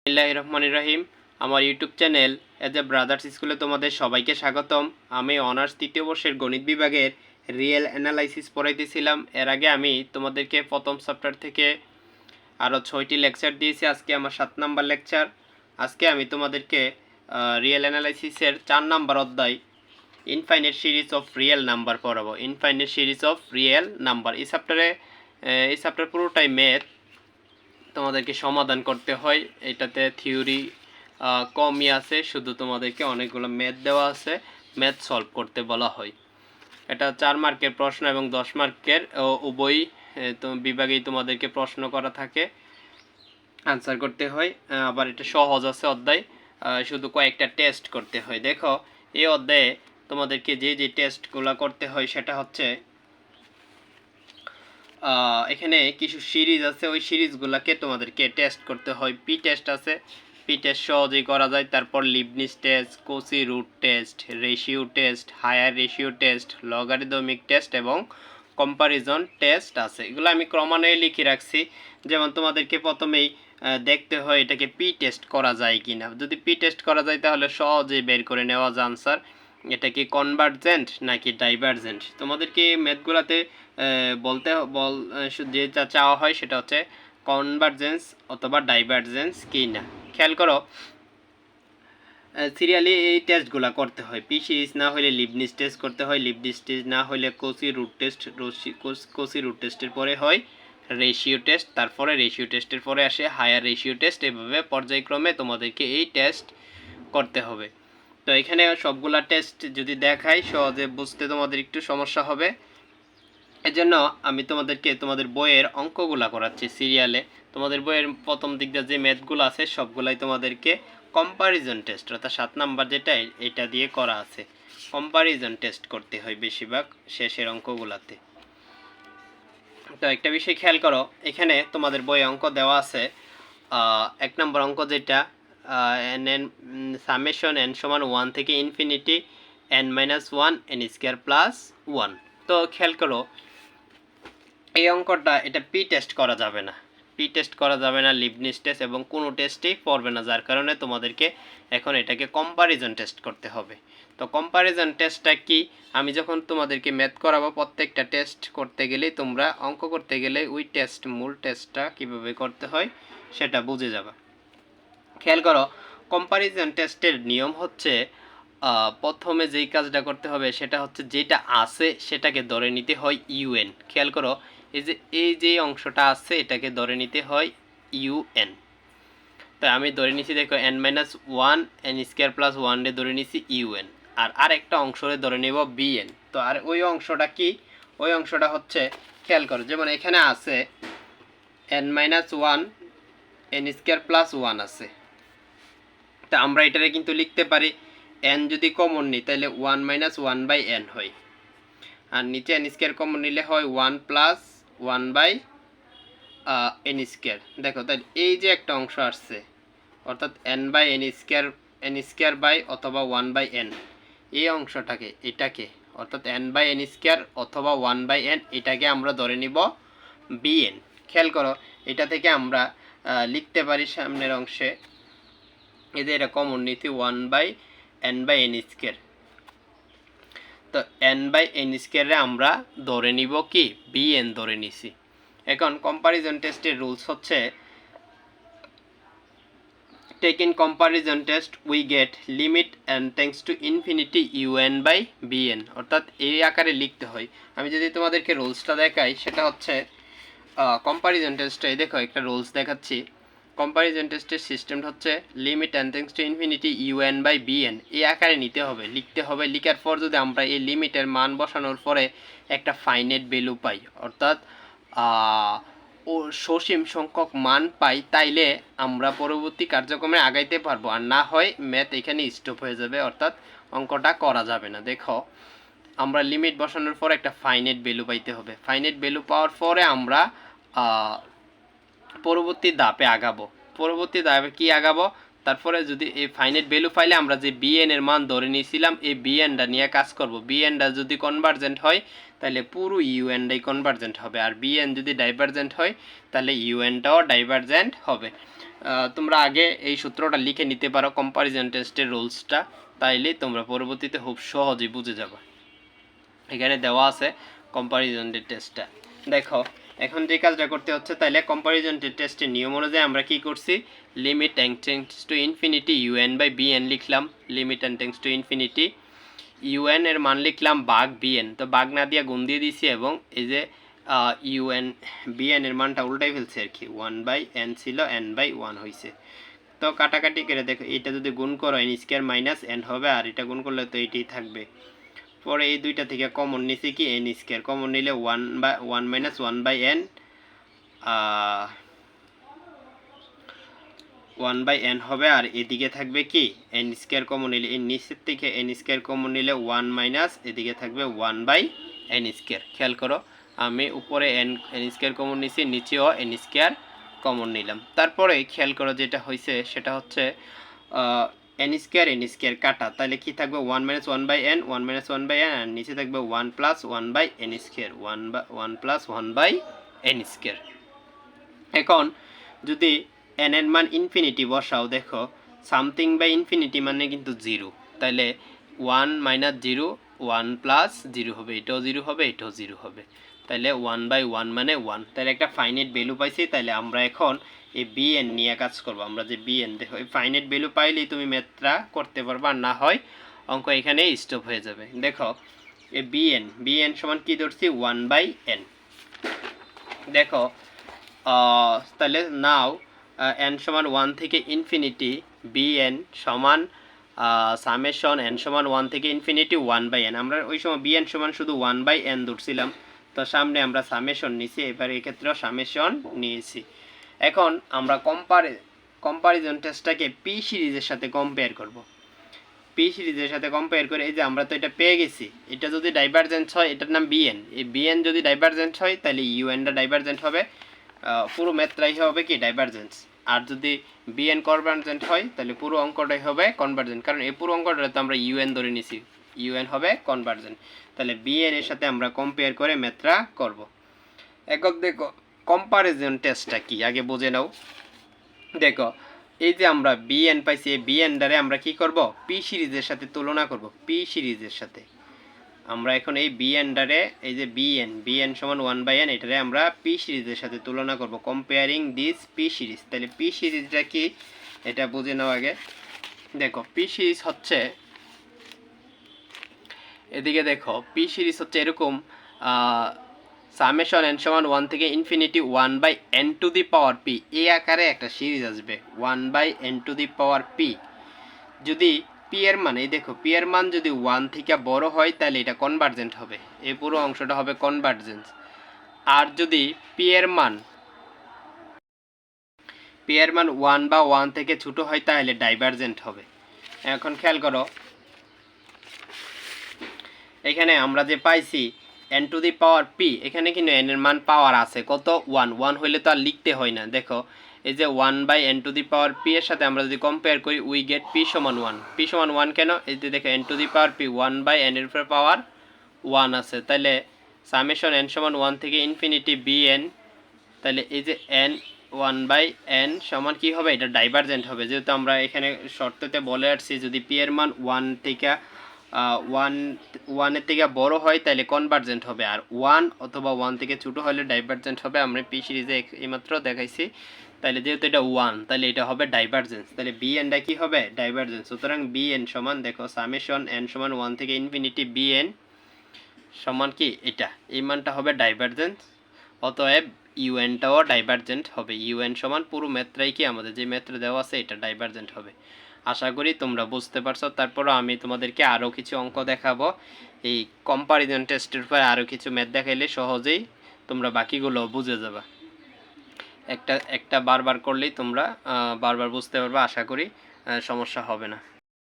বিসমিল্লাহির রহমানির রহিম। আমার YouTube channel as a brothers স্কুলে তোমাদের সবাইকে স্বাগতম। আমি অনার্স তৃতীয় বর্ষের গণিত বিভাগের রিয়েল অ্যানালাইসিস পড়াইতেছিলাম। এর আগে আমি তোমাদেরকে প্রথম চ্যাপ্টার থেকে আরও 6টি লেকচার দিয়েছি। আজকে আমার 7 নাম্বার লেকচার। আজকে আমি তোমাদেরকে রিয়েল অ্যানালাইসিসের 4 নাম্বার অধ্যায় infinite series of real number পড়াবো। Infinite series of real number এই চ্যাপ্টার পুরোটাই ম্যাথ, তোমাদেরকে সমাধান করতে হয়। এটাতে থিওরি কমই আছে, শুধু তোমাদেরকে অনেকগুলো ম্যাথ দেওয়া আছে, ম্যাথ সলভ করতে বলা হয়। এটা 4 মার্কের প্রশ্ন এবং 10 মার্কের উভয় বিভাগেই তোমাদেরকে প্রশ্ন করা থাকে, আনসার করতে হয়। আবার এটা সহজ আছে অধ্যায়, শুধু কয়েকটা টেস্ট করতে হয়। দেখো এই অধ্যায়ে তোমাদেরকে যে যে টেস্টগুলো করতে হয় সেটা হচ্ছে এখানে কিছু সিরিজ আছে, ওই সিরিজগুলোকে তোমাদেরকে টেস্ট করতে হয়। পি টেস্ট আছে, পি টেস্ট সহজেই করা যায়। তারপর Leibniz test, Cauchy root test, ratio test, higher ratio test, logarithmic test এবং কম্পারিজন টেস্ট আছে। এগুলো আমি ক্রমান্বয়ে লিখে রাখছি। যেমন তোমাদেরকে প্রথমেই দেখতে হয় এটাকে পি টেস্ট করা যায় কি না। যদি পি টেস্ট করা যায় তাহলে সহজেই বের করে নেওয়া যায় আনসার। এটা কি কনভার্জেন্ট নাকি ডাইভারজেন্ট। তোমাদেরকে ম্যাথগুলোতে যেটা চাওয়া হয় সেটা হচ্ছে কনভার্জেন্স অথবা ডাইভারজেন্স কি না। খেয়াল করো, সিরিয়ালি এই টেস্টগুলো করতে হয়। পি সিরিজ না হলে লিবনিজ টেস্ট করতে হয়, লিবনিজ টেস্ট না হলে Cauchy root test, Cauchy root টেস্টের পরে হয় রেশিও টেস্ট, তারপরে রেশিও টেস্টের পরে আসে হায়ার রেশিও টেস্ট। এভাবে পর্যায়ক্রমে তোমাদেরকে এই টেস্ট করতে হবে। তো এখানে সবগুলা টেস্ট যদি দেখাই সহজে বুঝতে তোমাদের একটু সমস্যা হবে, এজন্য আমি তোমাদেরকে তোমাদের বইয়ের অঙ্কগুলা করাচ্ছি সিরিয়ালে। তোমাদের বইয়ের প্রথম দিক দিয়ে যে ম্যাথগুলো আছে সবগুলাই তোমাদেরকে কম্পারিজন টেস্ট, অর্থাৎ 7 নাম্বার যেটা এটা দিয়ে করা আছে। কম্পারিজন টেস্ট করতে হয় বেশিরভাগ শেষের অঙ্কগুলাতে। তো একটা বিষয় খেয়াল করো, এখানে তোমাদের বইয়ে অঙ্ক দেওয়া আছে। 1 নম্বর অঙ্ক যেটা এন সামেশন এন সমান 1 থেকে infinity n-1 n square plus 1। তো খেয়াল করো এই অঙ্কটা এটা পি টেস্ট করা যাবে না, পি টেস্ট করা যাবে না, লিবনিজ টেস্ট এবং কোনো টেস্টেই পড়বে না, যার কারণে তোমাদেরকে এখন এটাকে কম্পারিজন টেস্ট করতে হবে। তো কম্পারিজন টেস্টটা কি, আমি যখন তোমাদেরকে ম্যাথ করাবো প্রত্যেকটা টেস্ট করতে গেলেই তোমরা অঙ্ক করতে গেলে ওই টেস্ট মূল টেস্টটা কিভাবে করতে হয় সেটা বুঝে যাবে। খেয়াল করো কম্পারিজন টেস্টের নিয়ম হচ্ছে প্রথমে যেই কাজটা করতে হবে সেটা হচ্ছে যেটা আছে সেটাকে ধরে নিতে হয় ইউএন। খেয়াল করো এই যে অংশটা আছে এটাকে ধরে নিতে হয় ইউএন। তো আমি ধরে নিছি, দেখো n-1 n স্কয়ার প্লাস 1 রে ধরে নিছি ইউএন, আর আরেকটা অংশরে ধরে নেব বিএন। তো আর ওই অংশটা কি, ওই অংশটা হচ্ছে খেয়াল করো যেমন এখানে আছে n-1 n স্কয়ার প্লাস 1 আছে। তা আমরা এটারে কিন্তু লিখতে পারি n যদি কমন নিই তাহলে 1-1/n হয়, আর নিচে n স্কয়ার কমন নিলে হয় 1+1/n স্কয়ার। দেখো তাহলে এই যে একটা অংশ আসছে অর্থাৎ n স্কয়ার বাই অথবা 1/n, এই অংশটাকে এটাকে অর্থাৎ n/n স্কয়ার অথবা 1/n এটাকে আমরা ধরে নিব bn। খেয়াল করো এটা থেকে আমরা লিখতে পারি সামনের অংশে এই যে এটা কমন নিতে 1/n/n স্কয়ার। তো n/n স্কয়ারে আমরা ধরে নিব কি bn ধরে নিছি। এখন কম্পারিজন টেস্টের রুলস হচ্ছে take in comparison test we get limit and thanks to infinity un/bn, অর্থাৎ এই আকারে লিখতে হয়। আমি যদি তোমাদেরকে রুলসটা দেখাই সেটা হচ্ছে কম্পারিজন টেস্টে দেখো একটা রুলস দেখাচ্ছি। কম্পারিজন টেস্টের সিস্টেম হচ্ছে limit and thanks to infinity un/bn এই আকারে নিতে হবে, লিখতে হবে। লিখার পর যদি আমরা এই লিমিটের মান বসানোর পরে একটা ফাইনাইট ভ্যালু পাই, অর্থাৎ ও সসীম সংখ্যক মান পাই, তাইলে আমরা পরবর্তী কার্যক্রমে আগাইতে পারবো, আর না হয় ম্যাথ এখানে স্টপ হয়ে যাবে, অর্থাৎ অঙ্কটা করা যাবে না। দেখো আমরা লিমিট বসানোর পর একটা ফাইনাইট ভ্যালু পাইতে হবে, ফাইনাইট ভ্যালু পাওয়ার পরে আমরা পরবর্তী ধাপে আগাবো। পরবর্তী ধাপে কি আগাবো, তারপরে যদি এই ফাইনাইট ভ্যালু পাইলে আমরা যে bn এর মান ধরে নিয়েছিলাম এই bnটা নিয়ে কাজ করব। bnটা যদি কনভার্জেন্ট হয় তাহলে পুরো unটাই কনভার্জেন্ট হবে, আর bn যদি ডাইভারজেন্ট হয় তাহলে unটাও ডাইভারজেন্ট হবে। তোমরা আগে এই সূত্রটা লিখে নিতে পারো কম্পারিজন টেস্টের রুলসটা, তাইলে তোমরা পরবর্তীতে খুব সহজেই বুঝে যাবে। এখানে দেওয়া আছে কম্পারিজন টেস্টটা। দেখো এখন যে কাজটা করতে হচ্ছে, তাহলে কম্পারিজন টেস্টের নিয়ম অনুযায়ী আমরা কি করছি, limit tends to infinity un/bn লিখলাম, limit tends to infinity un এর মান লিখলাম ভাগ bn, তো ভাগ না দিয়ে গুণ দিয়ে দিছি এবং এই যে bn এর মানটা উল্টাই ফেলছে আর কি, 1/n ছিল n/1 হয়েছে। তো কাটাকাটি করে দেখো এটা যদি গুণ করো n² মাইনাস n হবে, আর এটা গুণ করলে তো এইটাই থাকবে। পরে এই দুইটা থেকে কমন নিছি কি n² কমন নিলে 1 মাইনাস 1/n 1/n হবে, আর এদিকে থাকবে কি n² কমন নিলে এই নিচের থেকে n² কমন নিলে 1 মাইনাস এদিকে থাকবে 1/n²। খেয়াল করো আমি উপরে n² কমন নিছি, নিচেও n² কমন নিলাম। তারপরে খেয়াল করো যেটা হয়েছে সেটা হচ্ছে n² কাটা, তাহলে কি থাকবে 1 মাইনাস 1/n 1 মাইনাস 1/n, আর নিচে থাকবে 1 প্লাস 1/n², 1 প্লাস 1/n²। এখন যদি n এর মান ইনফিনিটি বসাও, দেখো সামথিং বাই ইনফিনিটি মানে কিন্তু 0, তাহলে 1 মাইনাস 0 1 প্লাস 0 হবে, এটাও 0 হবে, এটাও 0 হবে, তাহলে 1/1 মানে 1। তাহলে একটা ফাইনাইট ভ্যালু পাইছি, তাহলে আমরা এখন এই bn নিয়ে কাজ করব। আমরা যে bn, দেখো এই ফাইনাইট ভ্যালু পাইলেই তুমি ম্যাথটা করতে পারবা, আর না হয় অঙ্ক এখানেই স্টপ হয়ে যাবে। দেখো এই bn সমান কি ধরছি 1/n। দেখো তাহলে নাও n সমান 1 থেকে ইনফিনিটি bn সমান সামেশন n সমান 1 থেকে ইনফিনিটি 1/n। আমরা ওই সময় bn সমান শুধু 1/n ধরছিলাম, তো সামনে আমরা সামেশন নিয়েছি, এবার এক্ষেত্রেও সামেশন নিয়েছি। এখন আমরা কম্পারিজন টেস্টটাকে পি সিরিজের সাথে কম্পেয়ার করব। পি সিরিজের সাথে কম্পেয়ার করে এই যে আমরা তো এটা পেয়ে গেছি, এটা যদি ডাইভারজেন্স হয় এটার নাম bn, এই bn যদি ডাইভারজেন্ট হয় তাহলে unটা ডাইভারজেন্ট হবে, পুরো ম্যাথটাই হবে কি ডাইভারজেন্স। আর যদি bn কনভার্জেন্ট হয় তাহলে পুরো অঙ্কটাই হবে কনভার্জেন্ট, কারণ এই পুরো অঙ্কটা তো আমরা un ধরে নিছি, un হবে কনভার্জেন্ট। তাহলে bn এর সাথে আমরা কম্পেয়ার করে ম্যাথটা করব। এখন দেখো কম্পারিজন টেস্টটা কি আগে বুঝে নাও। দেখো এই যে আমরা bn পাইছি, এই bn দ্বারা আমরা কি করব, পি সিরিজের সাথে তুলনা করব। পি সিরিজের সাথে আমরা এখন এই bn দ্বারা এই যে bn সমান 1/n, এটারে আমরা পি সিরিজের সাথে তুলনা করব, কম্পেয়ারিং দিস পি সিরিজ। তাহলে পি সিরিজটা কি এটা বুঝে নাও আগে। দেখো পি সিরিজ হচ্ছে, এদিকে দেখো পি সিরিজ হচ্ছে এরকম, সামেশন n সমান 1 থেকে infinity 1/n to the power p, এই আকারে একটা সিরিজ আসবে 1/n to the power p। যদি p এর মান, এই দেখো p এর মান যদি 1 থেকে বড় হয় তাহলে এটা কনভার্জেন্ট হবে, এই পুরো অংশটা হবে কনভার্জেন্স। আর যদি p এর মান 1 বা 1 থেকে ছোট হয় তাহলে ডাইভারজেন্ট হবে। এখন খেয়াল করো এখানে আমরা যে পাইছি n to the power p, এখানে কিন্তু n এর মান পাওয়ার আছে কত 1 হইলে তো আর লিখতে হয় না। দেখো এই যে 1/n to the power p এর সাথে আমরা যদি কম্পেয়ার করি উই গেট p সমান 1। p সমান 1 কেন, এই যে দেখো n to the power p 1/n এর উপর পাওয়ার 1 আছে, তাহলে সামেশন n সমান 1 থেকে ইনফিনিটি bn, তাহলে এই যে n 1/n সমান কি হবে, এটা ডাইভারজেন্ট হবে, যেহেতু আমরা এখানে শর্ততে বলে আসছি যদি p এর মান 1 থেকে 1 এর থেকে বড় হয় তাহলে কনভার্জেন্ট হবে, আর 1 অথবা 1 থেকে ছোট হলে ডাইভারজেন্ট হবে। আমরা পি সিরিজে এইমাত্র দেখাইছি, তাহলে যেহেতু এটা 1 তাহলে এটা হবে ডাইভারজেন্স, তাহলে bnটা কি হবে ডাইভারজেন্স। সুতরাং bn সমান দেখো সামেশন n সমান 1 থেকে ইনফিনিটি bn সমান কি এটা, এই মানটা হবে ডাইভারজেন্স, অতএব unটাও ডাইভারজেন্ট হবে। un সমান পুরো ম্যাথটাই কি আমাদের যে ম্যাথটা দেওয়া আছে এটা ডাইভারজেন্ট হবে। আশা করি তোমরা বুঝতে পারছো। তারপরও আমি তোমাদেরকে আরও কিছু অঙ্ক দেখাবো, এই কম্পারিজন টেস্টের উপর আরও কিছু ম্যাথ দেখাইলে সহজেই তোমরা বাকিগুলো বুঝে যাবে। একটা বারবার করলেই তোমরা বারবার বুঝতে পারবে, আশা করি সমস্যা হবে না।